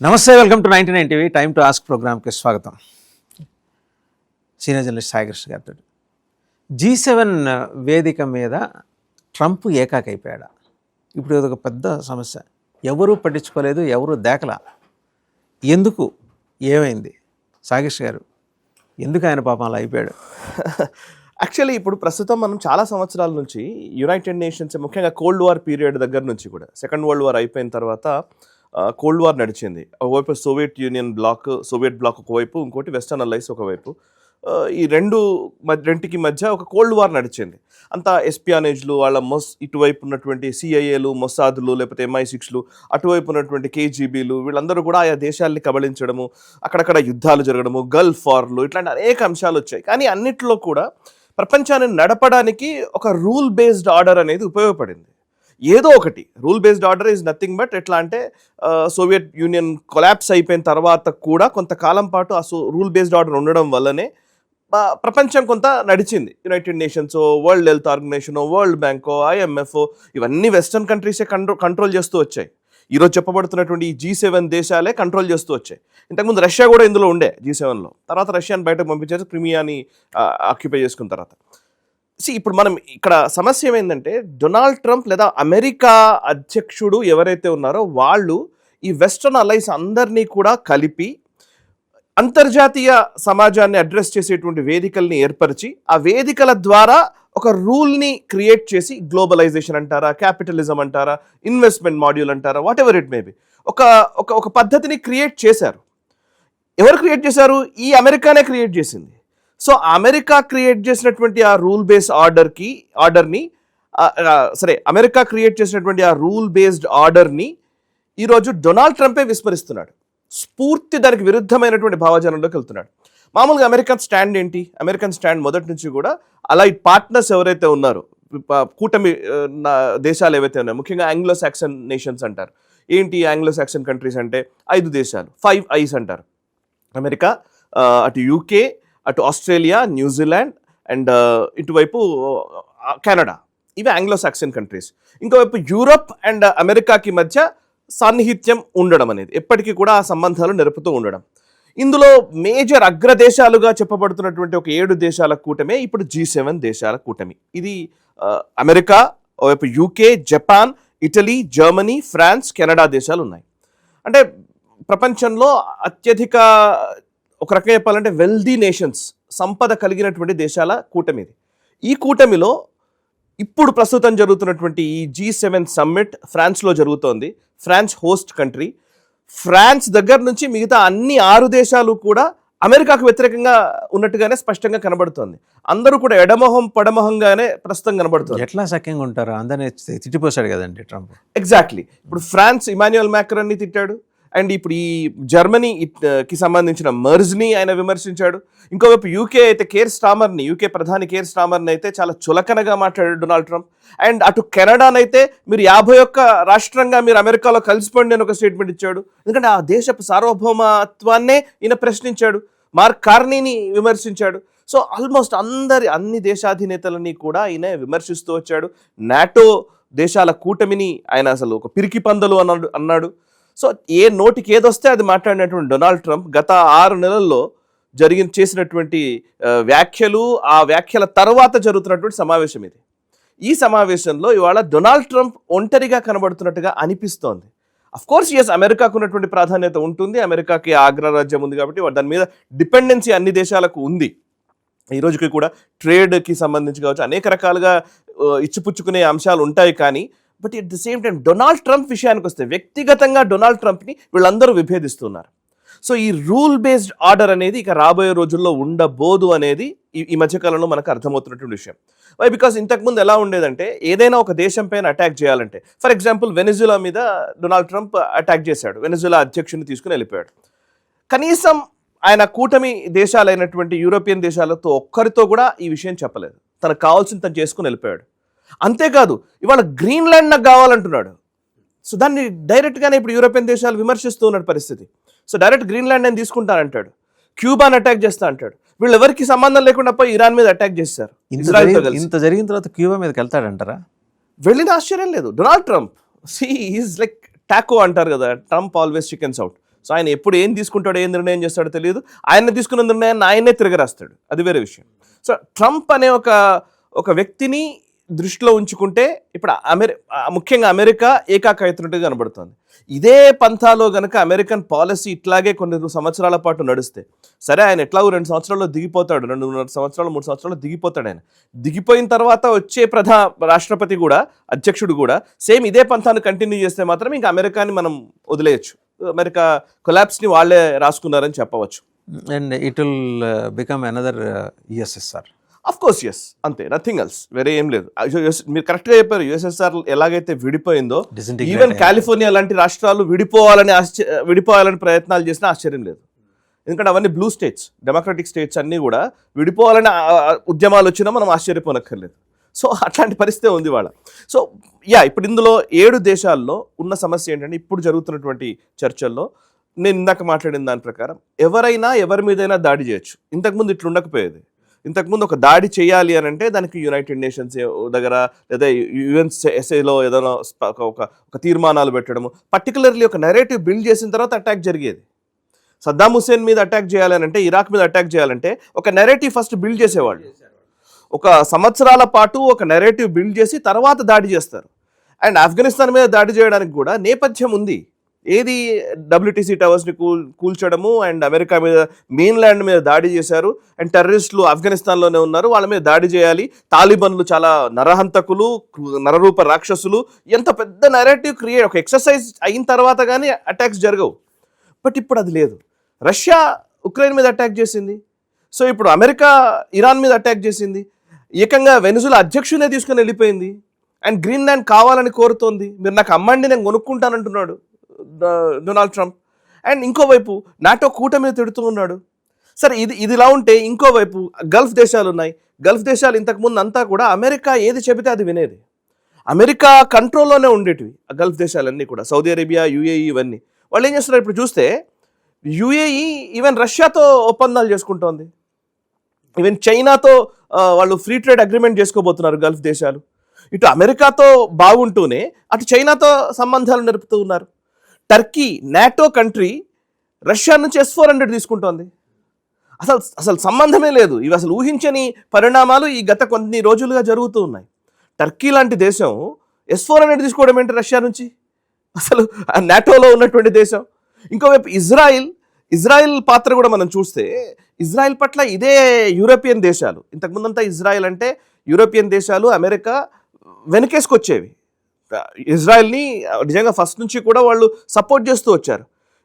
నమస్తే, welcome to 99 TV time to ask ప్రోగ్రామ్కి స్వాగతం. సీనియర్ జర్నలిస్ట్ సాయికృష్ణ గారితో G7 వేదిక మీద ట్రంప్ ఏకాకైపోయాడా? ఇప్పుడు ఇది ఒక పెద్ద సమస్య. ఎవరూ పట్టించుకోలేదు, ఎవరు దేకలా. ఎందుకు, ఏమైంది? సాయికృష్ణ గారు, ఎందుకు ఆయన పాపం అలా అయిపోయాడు? యాక్చువల్లీ ఇప్పుడు ప్రస్తుతం మనం చాలా సంవత్సరాల నుంచి యునైటెడ్ నేషన్స్, ముఖ్యంగా కోల్డ్ వార్ పీరియడ్ దగ్గర నుంచి కూడా, సెకండ్ వరల్డ్ వార్ అయిపోయిన తర్వాత కోల్డ్ వార్ నడిచింది. ఒకవైపు సోవియట్ బ్లాక్ ఒకవైపు, ఇంకోటి వెస్టర్న్ అలైస్ ఒకవైపు. ఈ రెండుకి మధ్య ఒక కోల్డ్ వార్ నడిచింది. అంతా ఎస్పియానేజ్లు, వాళ్ళ ఇటువైపు ఉన్నటువంటి సిఐఏలు, మొసాదులు, లేకపోతే MI6లు, అటువైపు ఉన్నటువంటి KGBలు, వీళ్ళందరూ కూడా ఆయా దేశాలని కబళించడము, అక్కడక్కడ యుద్ధాలు జరగడము, గల్ఫ్ వార్లు, ఇట్లాంటి అనేక అంశాలు వచ్చాయి. కానీ అన్నిట్లో కూడా ప్రపంచాన్ని నడపడానికి ఒక రూల్ బేస్డ్ ఆర్డర్ అనేది ఉపయోగపడింది. ఏదో ఒకటి rule based order is nothing but ఎట్లా అంటే సోవియట్ యూనియన్ కొలాప్స్ అయిపోయిన తర్వాత కూడా కొంతకాలం పాటు ఆ రూల్ బేస్డ్ ఆర్డర్ ఉండడం వల్లనే ప్రపంచం కొంత నడిచింది. United Nations, World Health Organization, World Bank, IMF, ఇవన్నీ వెస్టర్న్ కంట్రీసే కంట్రోల్ చేస్తూ వచ్చాయి. ఈరోజు చెప్పబడుతున్నటువంటి ఈ G7 దేశాలే కంట్రోల్ చేస్తూ వచ్చాయి. ఇంతకుముందు రష్యా కూడా ఇందులో ఉండే G7లో. తర్వాత రష్యాని బయటకు పంపించారు, క్రిమియాని ఆక్యుపై చేసుకున్న తర్వాత. ఇప్పుడు మనం ఇక్కడ సమస్య ఏమైందంటే, డొనాల్డ్ ట్రంప్ లేదా అమెరికా అధ్యక్షుడు ఎవరైతే ఉన్నారో వాళ్ళు ఈ వెస్టర్న్ అలైస్ అందరినీ కూడా కలిపి అంతర్జాతీయ సమాజాన్ని అడ్రస్ చేసేటువంటి వేదికల్ని ఏర్పరిచి, ఆ వేదికల ద్వారా ఒక రూల్ని క్రియేట్ చేసి, గ్లోబలైజేషన్ అంటారా, క్యాపిటలిజం అంటారా, ఇన్వెస్ట్మెంట్ మాడ్యూల్ అంటారా, what ever it may be, ఒక పద్ధతిని క్రియేట్ చేశారు. ఎవరు క్రియేట్ చేశారు? ఈ అమెరికానే క్రియేట్ చేసింది. సో అమెరికా క్రియేట్ చేసినటువంటి ఆ రూల్ బేస్డ్ అమెరికా క్రియేట్ చేసినటువంటి ఆ రూల్ బేస్డ్ ఆర్డర్ని ఈరోజు డొనాల్డ్ ట్రంపే విస్మరిస్తున్నాడు. స్ఫూర్తి దానికి విరుద్ధమైనటువంటి భావజాలంలోకి వెళ్తున్నాడు. మామూలుగా అమెరికన్ స్టాండ్ ఏంటి? అమెరికన్ స్టాండ్ మొదటి నుంచి కూడా అలైడ్ పార్ట్నర్స్ ఎవరైతే ఉన్నారో, కూటమి దేశాలు ఏవైతే ఉన్నాయో, ముఖ్యంగా ఆంగ్లో సాక్సన్ నేషన్స్ అంటారు. ఏంటి ఆంగ్లో సాక్సన్ కంట్రీస్ అంటే? 5 దేశాలు, 5 I's అంటారు. అమెరికా, అటు UK, అటు ఆస్ట్రేలియా, న్యూజిలాండ్ అండ్ ఇటువైపు కెనడా. ఇవి ఆంగ్లో సాక్సన్ కంట్రీస్. ఇంకోవైపు యూరప్ అండ్ అమెరికాకి మధ్య సాన్నిహిత్యం ఉండడం అనేది, ఎప్పటికీ కూడా ఆ సంబంధాలు నెరుపుతూ ఉండడం. ఇందులో మేజర్ అగ్రదేశాలుగా చెప్పబడుతున్నటువంటి ఒక 7 దేశాల కూటమే ఇప్పుడు G7 దేశాల కూటమి. ఇది అమెరికా, ఒకవైపు UK, Japan, Italy, Germany, France, Canada దేశాలు ఉన్నాయి. అంటే ప్రపంచంలో అత్యధిక, ఒక రకంగా చెప్పాలంటే వెల్దీ నేషన్స్, సంపద కలిగినటువంటి దేశాల కూటమి ఇది. ఈ కూటమిలో ఇప్పుడు ప్రస్తుతం జరుగుతున్నటువంటి ఈ G7 సమ్మిట్ ఫ్రాన్స్లో జరుగుతోంది. France host country. ఫ్రాన్స్ దగ్గర నుంచి మిగతా అన్ని 6 దేశాలు కూడా అమెరికాకు వ్యతిరేకంగా ఉన్నట్టుగానే స్పష్టంగా కనబడుతోంది. అందరూ కూడా ఎడమొహం పడమొహంగానే ప్రస్తుతం కనబడుతుంది. ఎట్లా సఖ్యంగా ఉంటారు? అందరినీ తిట్టిపోసాడు కదండి ట్రంప్. ఎగ్జాక్ట్లీ. ఇప్పుడు ఫ్రాన్స్ ఇమాన్యుయల్ మ్యాక్రాన్ని తిట్టాడు, అండ్ ఇప్పుడు ఈ జర్మనీకి సంబంధించిన మెర్జ్ని ఆయన విమర్శించాడు. ఇంకోవైపు UK అయితే UK ప్రధాని కేర్ స్టామర్ని అయితే చాలా చులకనగా మాట్లాడాడు డొనాల్డ్ ట్రంప్. అండ్ అటు కెనడానైతే మీరు 51 రాష్ట్రంగా మీరు అమెరికాలో కలిసిపోండి అని ఒక స్టేట్మెంట్ ఇచ్చాడు. ఎందుకంటే ఆ దేశపు సార్వభౌమత్వాన్నే ఈయన ప్రశ్నించాడు. మార్క్ కార్నీని విమర్శించాడు. సో ఆల్మోస్ట్ అన్ని దేశాధినేతలని కూడా ఈయన విమర్శిస్తూ వచ్చాడు. నాటో దేశాల కూటమిని ఆయన అసలు ఒక పిరికి పందలు అన్నాడు. సో ఏ నోటికి ఏదొస్తే అది మాట్లాడినటువంటి డొనాల్డ్ ట్రంప్ గత 6 నెలల్లో చేసినటువంటి వ్యాఖ్యలు, ఆ వ్యాఖ్యల తర్వాత జరుగుతున్నటువంటి సమావేశం ఇది. ఈ సమావేశంలో ఇవాళ డొనాల్డ్ ట్రంప్ ఒంటరిగా కనబడుతున్నట్టుగా అనిపిస్తోంది. అఫ్కోర్స్ ఎస్, అమెరికాకు ఉన్నటువంటి ప్రాధాన్యత ఉంటుంది. అమెరికాకి అగ్రరాజ్యం ఉంది కాబట్టి దాని మీద డిపెండెన్సీ అన్ని దేశాలకు ఉంది. ఈ రోజుకి కూడా ట్రేడ్కి సంబంధించి కావచ్చు, అనేక రకాలుగా ఇచ్చిపుచ్చుకునే అంశాలు ఉంటాయి. కానీ but at the same time Donald Trump విషయానికి వస్తే, వ్యక్తిగతంగా డొనాల్డ్ ట్రంప్ని వీళ్ళందరూ విభేదిస్తున్నారు. సో ఈ రూల్ బేస్డ్ ఆర్డర్ అనేది ఇక రాబోయే రోజుల్లో ఉండబోదు అనేది ఈ మధ్యకాలంలో మనకు అర్థమవుతున్నటువంటి విషయం. వై? బికాస్ ఇంతకుముందు ఎలా ఉండేదంటే, ఏదైనా ఒక దేశం పైన అటాక్ చేయాలంటే, ఫర్ ఎగ్జాంపుల్ వెనిజులా మీద డొనాల్డ్ ట్రంప్ అటాక్ చేశాడు. వెనిజులా అధ్యక్షుడిని తీసుకుని వెళ్ళిపోయాడు. కనీసం ఆయన కూటమి దేశాలైనటువంటి యూరోపియన్ దేశాలతో ఒక్కరితో కూడా ఈ విషయం చెప్పలేదు. తనకు కావాల్సింది తను చేసుకుని వెళ్ళిపోయాడు. అంతేకాదు, ఇవాళ గ్రీన్లాండ్ నాకు కావాలంటున్నాడు. సో దాన్ని డైరెక్ట్గానే ఇప్పుడు యూరోపియన్ దేశాలు విమర్శిస్తూ ఉన్న పరిస్థితి. సో డైరెక్ట్ గ్రీన్లాండ్ నేను తీసుకుంటానంటాడు. క్యూబాని అటాక్ చేస్తా అంటాడు. వీళ్ళు ఎవరికి సంబంధం లేకుండా పోయి ఇరాన్ మీద అటాక్ చేస్తారు. ఇంత జరిగిన తర్వాత క్యూబా మీదకి వెళ్తాడంటారా? వెళ్ళిన ఆశ్చర్యం లేదు. Donald Trump is like Taco అంటారు కదా, Trump always chickens out. So ఆయన ఎప్పుడు ఏం తీసుకుంటాడో ఏం నిర్ణయం చేస్తాడో తెలియదు. ఆయన తీసుకున్న నిర్ణయాన్ని ఆయనే తిరగరాస్తాడు, అది వేరే విషయం. సో ట్రంప్ అనే ఒక వ్యక్తిని దృష్టిలో ఉంచుకుంటే ఇప్పుడు ముఖ్యంగా అమెరికా ఏకాకైతున్నట్టుగా కనబడుతుంది. ఇదే పంథాలో గనక అమెరికన్ పాలసీ ఇట్లాగే కొన్ని సంవత్సరాల పాటు నడుస్తే, సరే ఆయన ఎట్లాగో 2 సంవత్సరాల్లో దిగిపోతాడు, 2.5 సంవత్సరాలు 3 సంవత్సరాలు దిగిపోతాడు. ఆయన దిగిపోయిన తర్వాత వచ్చే రాష్ట్రపతి కూడా, అధ్యక్షుడు కూడా సేమ్ ఇదే పంథాన్ని కంటిన్యూ చేస్తే మాత్రం ఇంకా అమెరికాని మనం వదిలేయచ్చు. అమెరికా కొలాప్స్ని వాళ్ళే రాసుకున్నారని చెప్పవచ్చు. And it will become another USSR. Of course yes, అంతే, నథింగ్ ఎల్స్, వేరే ఏం లేదు. మీరు కరెక్ట్గా చెప్పారు. యుఎస్ఎస్ఆర్ ఎలాగైతే విడిపోయిందో, ఈవెన్ కాలిఫోర్నియా లాంటి రాష్ట్రాలు విడిపోవాలని ప్రయత్నాలు చేసినా ఆశ్చర్యం లేదు. ఎందుకంటే అవన్నీ బ్లూ స్టేట్స్, డెమోక్రటిక్ స్టేట్స్ అన్నీ కూడా విడిపోవాలని ఉద్యమాలు వచ్చినా మనం ఆశ్చర్యపోనక్కర్లేదు. సో అట్లాంటి పరిస్థితే ఉంది వాళ్ళ. సో ఇప్పుడు ఇందులో 7 దేశాల్లో ఉన్న సమస్య ఏంటంటే, ఇప్పుడు జరుగుతున్నటువంటి చర్చల్లో నేను ఇందాక మాట్లాడిన దాని ప్రకారం ఎవరైనా ఎవరి మీదైనా దాడి చేయొచ్చు. ఇంతకుముందు ఇట్లా ఉండకపోయేది. ఇంతకుముందు ఒక దాడి చేయాలి అని అంటే దానికి యునైటెడ్ నేషన్స్ దగ్గర లేదా యుఎన్ఎస్ఏలో ఏదైనా ఒక తీర్మానాలు పెట్టడము, పర్టికులర్లీ ఒక నెరేటివ్ బిల్డ్ చేసిన తర్వాత అటాక్ జరిగేది. సద్దాం హుస్సేన్ మీద అటాక్ చేయాలంటే, ఇరాక్ మీద అటాక్ చేయాలంటే ఒక నెరేటివ్ ఫస్ట్ బిల్డ్ చేసేవాళ్ళు. ఒక సంవత్సరాల పాటు ఒక నెరేటివ్ బిల్డ్ చేసి తర్వాత దాడి చేస్తారు. అండ్ ఆఫ్ఘనిస్తాన్ మీద దాడి చేయడానికి కూడా నేపథ్యం ఉంది. ఏది WTC టవర్స్ని కూల్చడము, అండ్ అమెరికా మీద మెయిన్ ల్యాండ్ మీద దాడి చేశారు, అండ్ టెర్రరిస్టులు ఆఫ్ఘనిస్తాన్లోనే ఉన్నారు, వాళ్ళ మీద దాడి చేయాలి, తాలిబన్లు చాలా నరహంతకులు, నరరూప రాక్షసులు, ఎంత పెద్ద నెరేటివ్ ఒక ఎక్సర్సైజ్ అయిన తర్వాత కానీ అటాక్స్ జరగవు. బట్ ఇప్పుడు అది లేదు. రష్యా ఉక్రెయిన్ మీద అటాక్ చేసింది. సో ఇప్పుడు అమెరికా ఇరాన్ మీద అటాక్ చేసింది. ఏకంగా వెనిజులా అధ్యక్షునే తీసుకుని వెళ్ళిపోయింది. అండ్ గ్రీన్లాండ్ కావాలని కోరుతోంది. మీరు నాకు అమ్మండి, నేను కొనుక్కుంటానంటున్నాడు డొనాల్డ్ ట్రంప్. అండ్ ఇంకోవైపు నాటో కూటమిని తిడుతూ ఉన్నాడు. సరే, ఇది ఇలా ఉంటే ఇంకోవైపు గల్ఫ్ దేశాలు ఉన్నాయి. గల్ఫ్ దేశాలు ఇంతకుముందు అంతా కూడా అమెరికా ఏది చెబితే అది వినేది. అమెరికా కంట్రోల్లోనే ఉండేటివి ఆ గల్ఫ్ దేశాలన్నీ కూడా, సౌదీ అరేబియా, UAE, ఇవన్నీ. వాళ్ళు ఏం చేస్తున్నారు ఇప్పుడు చూస్తే, UAE ఈవెన్ రష్యాతో ఒప్పందాలు చేసుకుంటోంది. ఈవెన్ చైనాతో వాళ్ళు ఫ్రీ ట్రేడ్ అగ్రిమెంట్ చేసుకోబోతున్నారు గల్ఫ్ దేశాలు. ఇటు అమెరికాతో బాగుంటూనే అటు చైనాతో సంబంధాలు నడుపుతూ ఉన్నారు. టర్కీ, నాటో కంట్రీ, రష్యా నుంచి S-400 తీసుకుంటోంది. అసలు సంబంధమే లేదు. ఇవి అసలు ఊహించని పరిణామాలు ఈ గత కొన్ని రోజులుగా జరుగుతూ ఉన్నాయి. టర్కీ లాంటి దేశం S-400 తీసుకోవడం ఏంటి రష్యా నుంచి? అసలు నాటోలో ఉన్నటువంటి దేశం. ఇంకోవైపు ఇజ్రాయిల్ పాత్ర కూడా మనం చూస్తే, ఇజ్రాయిల్ పట్ల ఇదే యూరోపియన్ దేశాలు, ఇంతకుముందంతా ఇజ్రాయిల్ అంటే యూరోపియన్ దేశాలు, అమెరికా వెనకేసుకొచ్చేవి. ఇజ్రాయెల్ని నిజంగా ఫస్ట్ నుంచి కూడా వాళ్ళు సపోర్ట్ చేస్తూ వచ్చారు.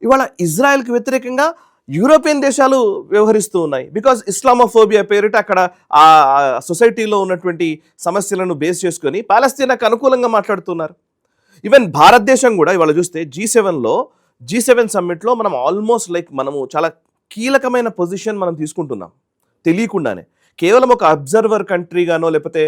ఇవాళ ఇజ్రాయెల్కి వ్యతిరేకంగా యూరోపియన్ దేశాలు వ్యవహరిస్తూ ఉన్నాయి. బికాజ్ ఇస్లామోఫోబియా పేరిట అక్కడ ఆ సొసైటీలో ఉన్నటువంటి సమస్యలను బేస్ చేసుకొని పాలస్తీనాకు అనుకూలంగా మాట్లాడుతున్నారు. ఈవెన్ భారతదేశం కూడా ఇవాళ చూస్తే G7 సమ్మిట్లో మనం ఆల్మోస్ట్ మనము చాలా కీలకమైన పొజిషన్ మనం తీసుకుంటున్నాం తెలియకుండానే. కేవలం ఒక అబ్జర్వర్ కంట్రీగానో లేకపోతే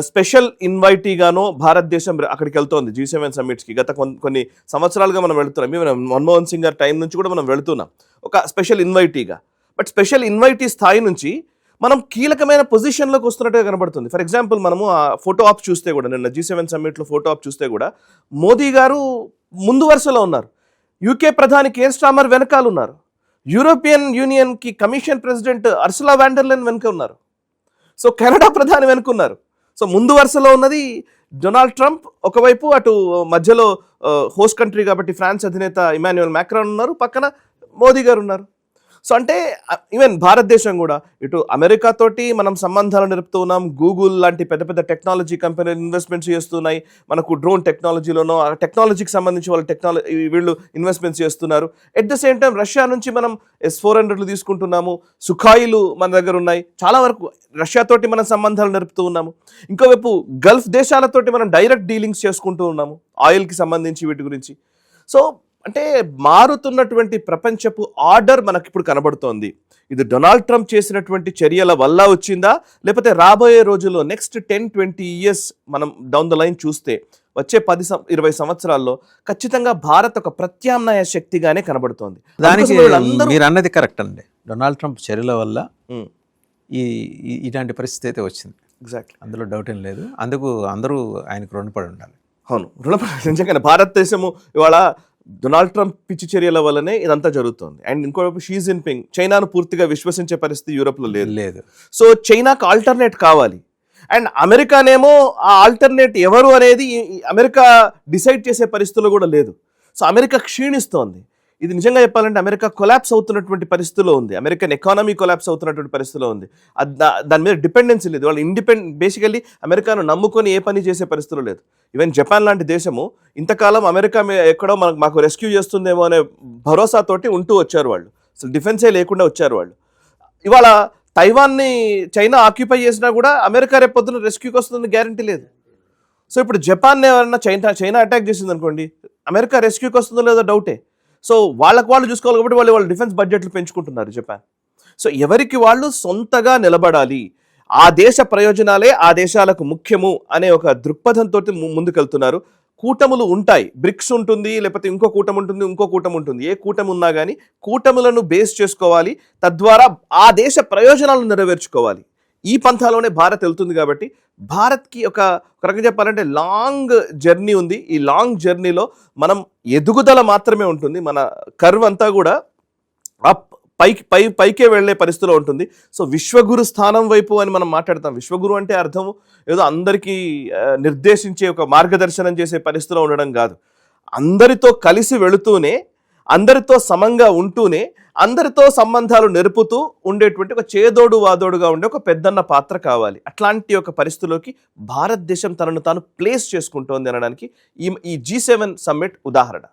స్పెషల్ ఇన్వైటీగానో భారతదేశం అక్కడికి వెళ్తోంది G7 సమ్మిట్స్కి. గత కొన్ని సంవత్సరాలుగా మనం వెళుతున్నాం. ఈవెన్ మన్మోహన్ సింగ్ గారి టైం నుంచి కూడా మనం వెళుతున్నాం ఒక స్పెషల్ ఇన్వైటీగా. బట్ స్పెషల్ ఇన్వైటీ స్థాయి నుంచి మనం కీలకమైన పొజిషన్లోకి వస్తున్నట్టుగా కనబడుతుంది. ఫర్ ఎగ్జాంపుల్, మనము ఆ ఫోటో ఆప్ చూస్తే కూడా, నిన్న G7 సమ్మిట్లో ఫోటో ఆప్ చూస్తే కూడా మోదీ గారు ముందు వరుసలో ఉన్నారు. UK ప్రధాని కేర్ స్టార్మర్ వెనకాల ఉన్నారు. యూరోపియన్ యూనియన్కి కమిషన్ ప్రెసిడెంట్ అర్సులా వాండర్లైన్ వెనుక ఉన్నారు. సో కెనడా ప్రధాని వెనుకున్నారు. సో ముందు వరుసలో ఉన్నది డొనాల్డ్ ట్రంప్ ఒకవైపు, అటు మధ్యలో హోస్ట్ కంట్రీ కాబట్టి ఫ్రాన్స్ అధినేత ఇమాన్యుయల్ మ్యాక్రాన్ ఉన్నారు, పక్కన మోదీ గారు ఉన్నారు. సో అంటే ఈవెన్ భారతదేశం కూడా ఇటు అమెరికాతోటి మనం సంబంధాలు నిలుపుతూ ఉన్నాం. గూగుల్ లాంటి పెద్ద పెద్ద టెక్నాలజీ కంపెనీలు ఇన్వెస్ట్మెంట్స్ చేస్తున్నాయి. మనకు డ్రోన్ టెక్నాలజీలోనో ఆ టెక్నాలజీకి సంబంధించి వాళ్ళ వీళ్ళు ఇన్వెస్ట్మెంట్స్ చేస్తున్నారు. At the same time Russia నుంచి మనం S-400 తీసుకుంటున్నాము. సుఖాయిలు మన దగ్గర ఉన్నాయి. చాలా వరకు రష్యాతోటి మనం సంబంధాలు నిలుపుతూ ఉన్నాము. ఇంకోవైపు గల్ఫ్ దేశాలతోటి మనం డైరెక్ట్ డీలింగ్స్ చేసుకుంటూ ఉన్నాము ఆయిల్కి సంబంధించి, వీటి గురించి. సో అంటే మారుతున్నటువంటి ప్రపంచపు ఆర్డర్ మనకి ఇప్పుడు కనబడుతోంది. ఇది డొనాల్డ్ ట్రంప్ చేసినటువంటి చర్యల వల్ల వచ్చిందా, లేకపోతే రాబోయే రోజుల్లో నెక్స్ట్ 10-20 ఇయర్స్ మనం డౌన్ ద లైన్ చూస్తే వచ్చే 10-20 సంవత్సరాల్లో ఖచ్చితంగా భారత్ ఒక ప్రత్యామ్నాయ శక్తిగానే కనబడుతోంది. దానికి మీరు అన్నది కరెక్ట్ అండి. డొనాల్డ్ ట్రంప్ చర్యల వల్ల ఇలాంటి పరిస్థితి అయితే వచ్చింది. ఎగ్జాక్ట్లీ, అందులో డౌట్ ఏం లేదు. అందుకు అందరూ ఆయనకు రుణపడి ఉండాలి. అవును, రుణపడి. నిజంగానే భారతదేశము ఇవాళ డొనాల్డ్ ట్రంప్ పిచ్చి చర్యల వల్లనే ఇదంతా జరుగుతుంది. అండ్ ఇంకోవైపు షీ జిన్పింగ్ చైనాను పూర్తిగా విశ్వసించే పరిస్థితి యూరోప్లో లేదు. లేదు. సో చైనాకు ఆల్టర్నేట్ కావాలి. అండ్ అమెరికానేమో ఆ ఆల్టర్నేట్ ఎవరు అనేది అమెరికా డిసైడ్ చేసే పరిస్థితుల్లో కూడా లేదు. సో అమెరికా క్షీణిస్తోంది. ఇది నిజంగా చెప్పాలంటే అమెరికా కొలాప్స్ అవుతున్నటువంటి పరిస్థితిలో ఉంది. అమెరికన్ ఎకానమీ కొలాప్స్ అవుతున్నటువంటి పరిస్థితిలో ఉంది. దాని మీద డిపెండెన్సీ లేదు. వాళ్ళు బేసికల్లీ అమెరికాను నమ్ముకొని ఏ పని చేసే పరిస్థితిలో లేదు. ఈవెన్ జపాన్ లాంటి దేశము ఇంతకాలం అమెరికా ఎక్కడో మాకు రెస్క్యూ చేస్తుందేమో అనే భరోసాతోటి ఉంటూ వచ్చారు వాళ్ళు. అసలు డిఫెన్సే లేకుండా వచ్చారు వాళ్ళు. ఇవాళ తైవాన్ని చైనా ఆక్యుపై చేసినా కూడా అమెరికా రేపొద్దున రెస్క్యూకి వస్తుందని గ్యారంటీ లేదు. సో ఇప్పుడు జపాన్ ఎవరన్నా చైనా అటాక్ చేసింది అనుకోండి, అమెరికా రెస్క్యూకి వస్తుందో లేదో డౌటే. సో వాళ్ళు చూసుకోవాలి కాబట్టి వాళ్ళు డిఫెన్స్ బడ్జెట్లు పెంచుకుంటున్నారు జపాన్. సో ఎవరికి వాళ్ళు సొంతగా నిలబడాలి, ఆ దేశ ప్రయోజనాలే ఆ దేశాలకు ముఖ్యము అనే ఒక దృక్పథంతో ముందుకెళ్తున్నారు. కూటములు ఉంటాయి, బ్రిక్స్ ఉంటుంది, లేకపోతే ఇంకో కూటమి ఉంటుంది. ఏ కూటమి ఉన్నా కానీ కూటములను బేస్ చేసుకోవాలి, తద్వారా ఆ దేశ ప్రయోజనాలను నెరవేర్చుకోవాలి. ఈ పంథాలోనే భారత్ వెళ్తుంది. కాబట్టి భారత్కి ఒక రకంగా చెప్పాలంటే లాంగ్ జర్నీ ఉంది. ఈ లాంగ్ జర్నీలో మనం ఎదుగుదల మాత్రమే ఉంటుంది. మన కర్వ్ అంతా కూడా పైకే వెళ్లే పరిస్థితిలో ఉంటుంది. సో విశ్వగురు స్థానం వైపు అని మనం మాట్లాడతాం. విశ్వగురు అంటే అర్థం ఏదో అందరికీ నిర్దేశించే ఒక మార్గదర్శనం చేసే పరిస్థితిలో ఉండడం కాదు. అందరితో కలిసి వెళుతూనే, అందరితో సమంగా ఉంటూనే, అందరితో సంబంధాలు నెరుపుతూ ఉండేటువంటి ఒక చేదోడు వాదోడుగా ఉండే ఒక పెద్దన్న పాత్ర కావాలి. అట్లాంటి ఒక పరిస్థితిలోకి భారతదేశం తనను తాను ప్లేస్ చేసుకుంటోంది అనడానికి ఈ G7 సమ్మిట్ ఉదాహరణ.